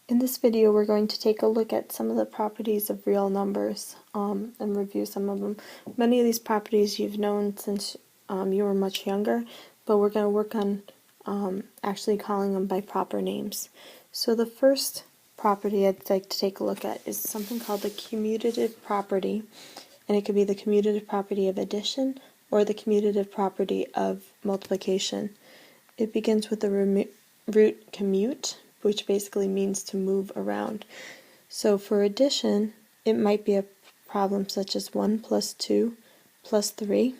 In this video, we're going to take a look at some of the properties of real numbers and review some of them. Many of these properties you've known since you were much younger, but we're going to work on actually calling them by proper names. So the first property I'd like to take a look at is something called the commutative property, and it could be the commutative property of addition or the commutative property of multiplication. It begins with the root commute, which basically means to move around. So for addition, it might be a problem such as 1 plus 2 plus 3.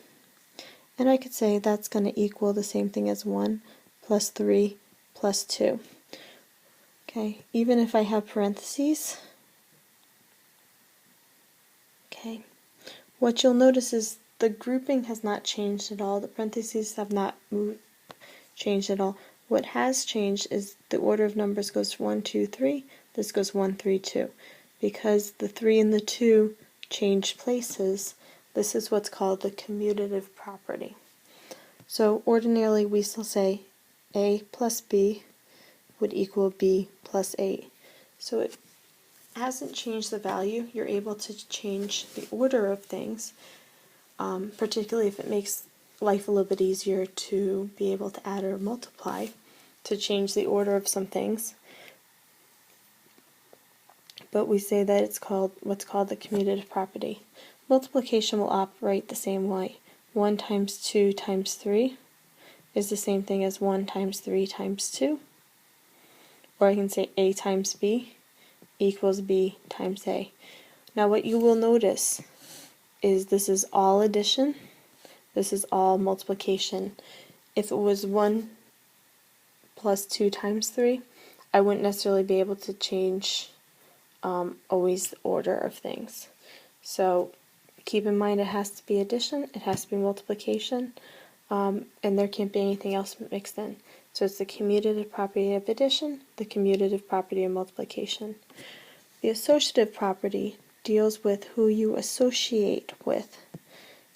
And I could say that's going to equal the same thing as 1 plus 3 plus 2. Okay, even if I have parentheses, okay, what you'll notice is the grouping has not changed at all. The parentheses have not changed at all. What has changed is the order of numbers goes 1, 2, 3. This goes 1, 3, 2. Because the 3 and the 2 change places, this is what's called the commutative property. So ordinarily we still say A plus B would equal B plus 8. So it hasn't changed the value. You're able to change the order of things, particularly if it makes life a little bit easier to be able to add or multiply, to change the order of some things. But we say that it's called what's called the commutative property. Multiplication will operate the same way. 1 times 2 times 3 is the same thing as 1 times 3 times 2. Or I can say A times B equals B times A. Now what you will notice is this is all addition, this is all multiplication. If it was 1 plus 2 times 3, I wouldn't necessarily be able to change always the order of things. So keep in mind it has to be addition, it has to be multiplication, and there can't be anything else mixed in. So it's the commutative property of addition, the commutative property of multiplication. The associative property deals with who you associate with.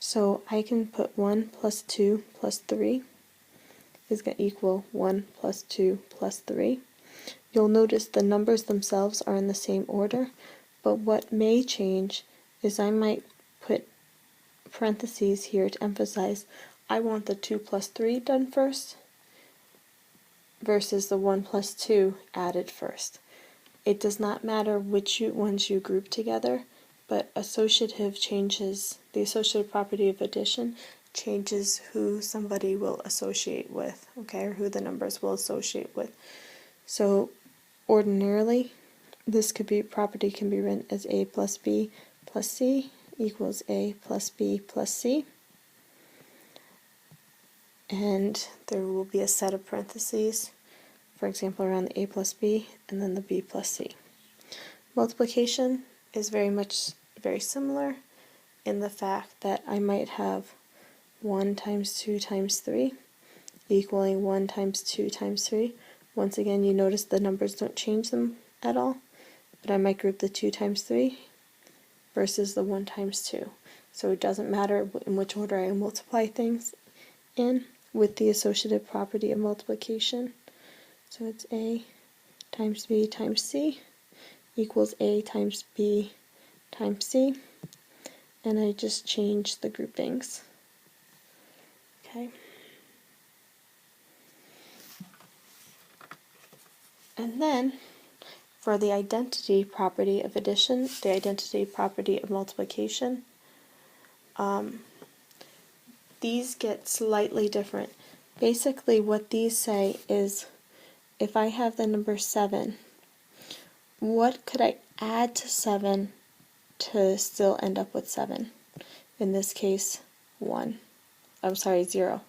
So I can put 1 plus 2 plus 3 is going to equal 1 plus 2 plus 3. You'll notice the numbers themselves are in the same order, but what may change is I might put parentheses here to emphasize I want the 2 plus 3 done first versus the 1 plus 2 added first. It does not matter which ones you group together, but associative changes, the associative property of addition changes who somebody will associate with, okay, or who the numbers will associate with. So ordinarily, this property can be written as A plus B plus C equals A plus B plus C. And there will be a set of parentheses, for example, around the A plus B and then the B plus C. Multiplication is very similar in the fact that I might have 1 times 2 times 3 equaling 1 times 2 times 3. Once again, you notice the numbers don't change them at all, but I might group the 2 times 3 versus the 1 times 2. So it doesn't matter in which order I multiply things in with the associative property of multiplication. So it's A times B times C equals A times B times C, and I just change the groupings. Okay. And then for the identity property of addition, the identity property of multiplication, these get slightly different. Basically what these say is if I have the number 7, what could I add to 7 to still end up with 7? In this case, 0.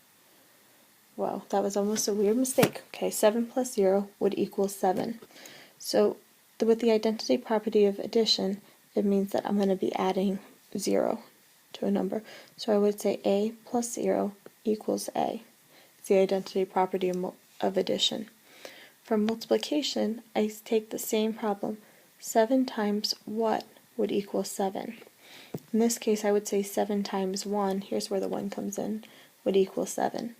Wow, that was almost a weird mistake. Okay, 7 plus 0 would equal 7. So with the identity property of addition, it means that I'm going to be adding 0 to a number. So I would say A plus 0 equals A. It's the identity property of addition. For multiplication, I take the same problem. 7 times what would equal 7? In this case, I would say 7 times 1, here's where the 1 comes in, would equal 7.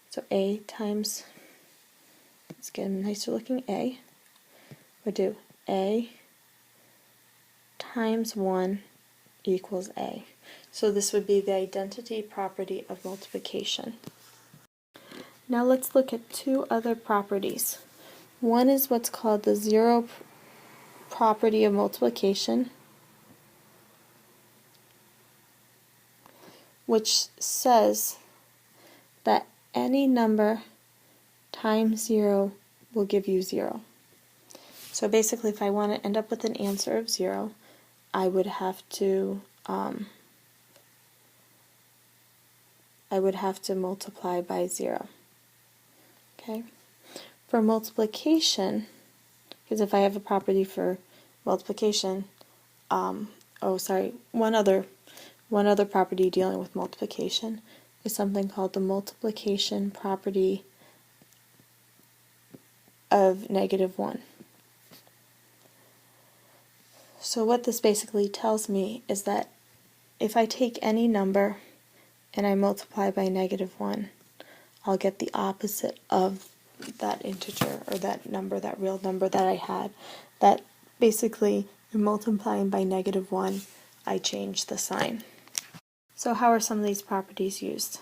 So A times, let's get a nicer looking A, would do A times 1 equals A. So this would be the identity property of multiplication. Now let's look at two other properties. One is what's called the zero property of multiplication, which says that any number times 0 will give you 0. So basically, if I want to end up with an answer of 0, I would have to multiply by 0. Okay. For multiplication, because if I have a property for multiplication, one other property dealing with multiplication is something called the multiplication property of -1. So what this basically tells me is that if I take any number and I multiply by -1, I'll get the opposite of that integer or that number, that real number that I had. That basically, in multiplying by -1, I change the sign. So how are some of these properties used?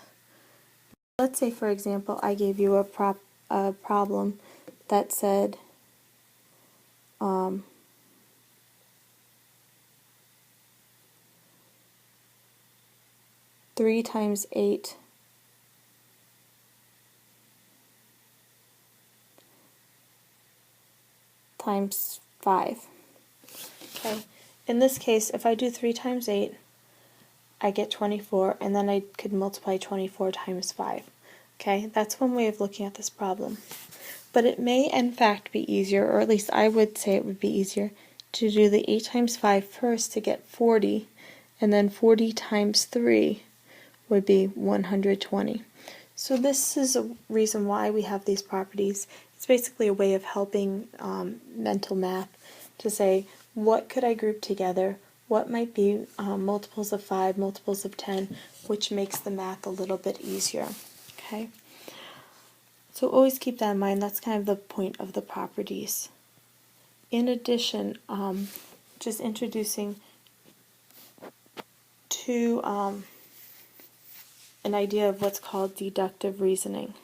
Let's say, for example, I gave you a problem that said 3 times 8 times 5. Okay. In this case, if I do 3 times 8, I get 24, and then I could multiply 24 times 5. Okay, that's one way of looking at this problem. But it may, in fact, be easier, or at least I would say it would be easier, to do the 8 times 5 first to get 40, and then 40 times 3 would be 120. So this is a reason why we have these properties. It's basically a way of helping mental math to say, what could I group together? What might be multiples of 5, multiples of 10, which makes the math a little bit easier. Okay? So always keep that in mind. That's kind of the point of the properties. In addition, just introducing to an idea of what's called deductive reasoning.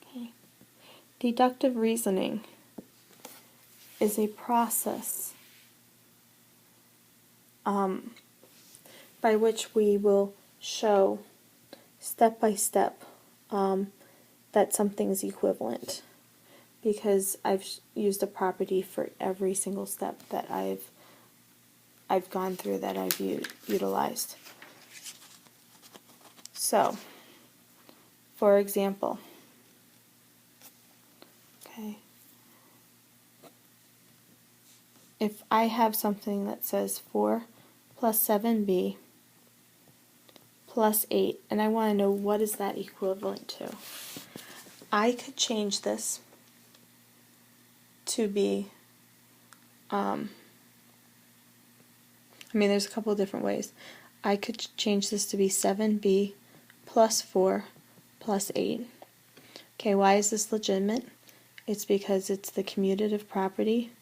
Okay. Deductive reasoning is a process by which we will show step by step that something's equivalent, because I've used a property for every single step that I've gone through, that I've utilized. So, for example, okay, if I have something that says 4 plus 7b plus 8, and I want to know what is that equivalent to, I could change this to be, there's a couple of different ways. I could change this to be 7b plus 4 plus 8. Okay, why is this legitimate? It's because it's the commutative property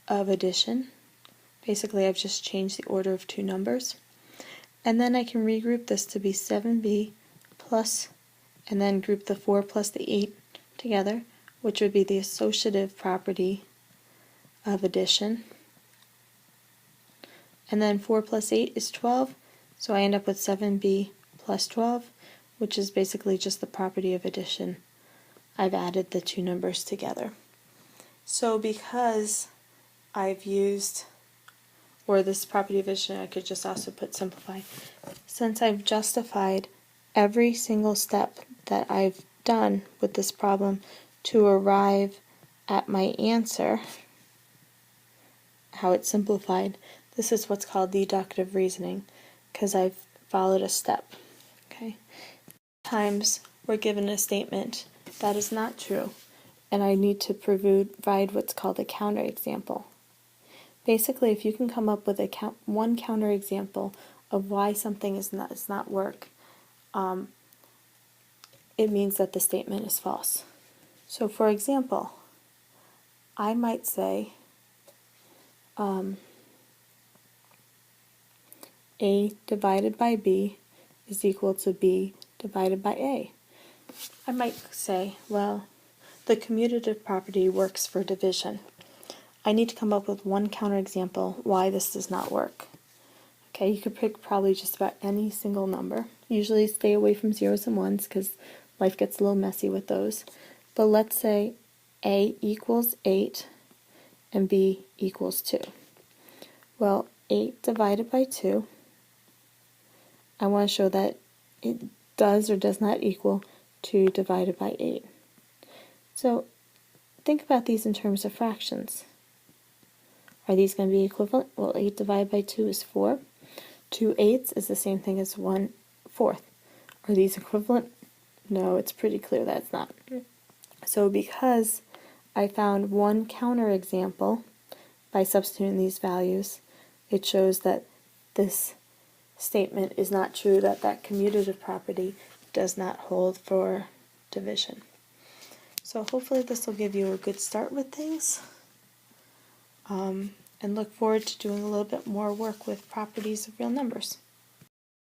of addition. Basically, I've just changed the order of two numbers. And then I can regroup this to be 7b plus, and then group the 4 plus the 8 together, which would be the associative property of addition. And then 4 plus 8 is 12, so I end up with 7b plus 12, which is basically just the property of addition. I've added the two numbers together. So because I've used, or this property of addition, I could just also put simplify. Since I've justified every single step that I've done with this problem to arrive at my answer, how it's simplified, this is what's called deductive reasoning, because I've followed a step. Okay. Sometimes we're given a statement that is not true, and I need to provide what's called a counterexample. Basically, if you can come up with one counterexample of why something does not work, it means that the statement is false. So for example, I might say A divided by B is equal to B divided by A. I might say, well, the commutative property works for division. I need to come up with one counterexample why this does not work. Okay, you could pick probably just about any single number. Usually stay away from zeros and ones because life gets a little messy with those. But let's say A equals 8 and B equals 2. Well, 8 divided by 2, I want to show that it does or does not equal 2 divided by 8. So think about these in terms of fractions. Are these going to be equivalent? Well, 8 divided by 2 is 4. 2/8 is the same thing as 1/4. Are these equivalent? No, it's pretty clear that it's not. So because I found one counterexample by substituting these values, it shows that this statement is not true, that that commutative property does not hold for division. So hopefully this will give you a good start with things. And look forward to doing a little bit more work with properties of real numbers.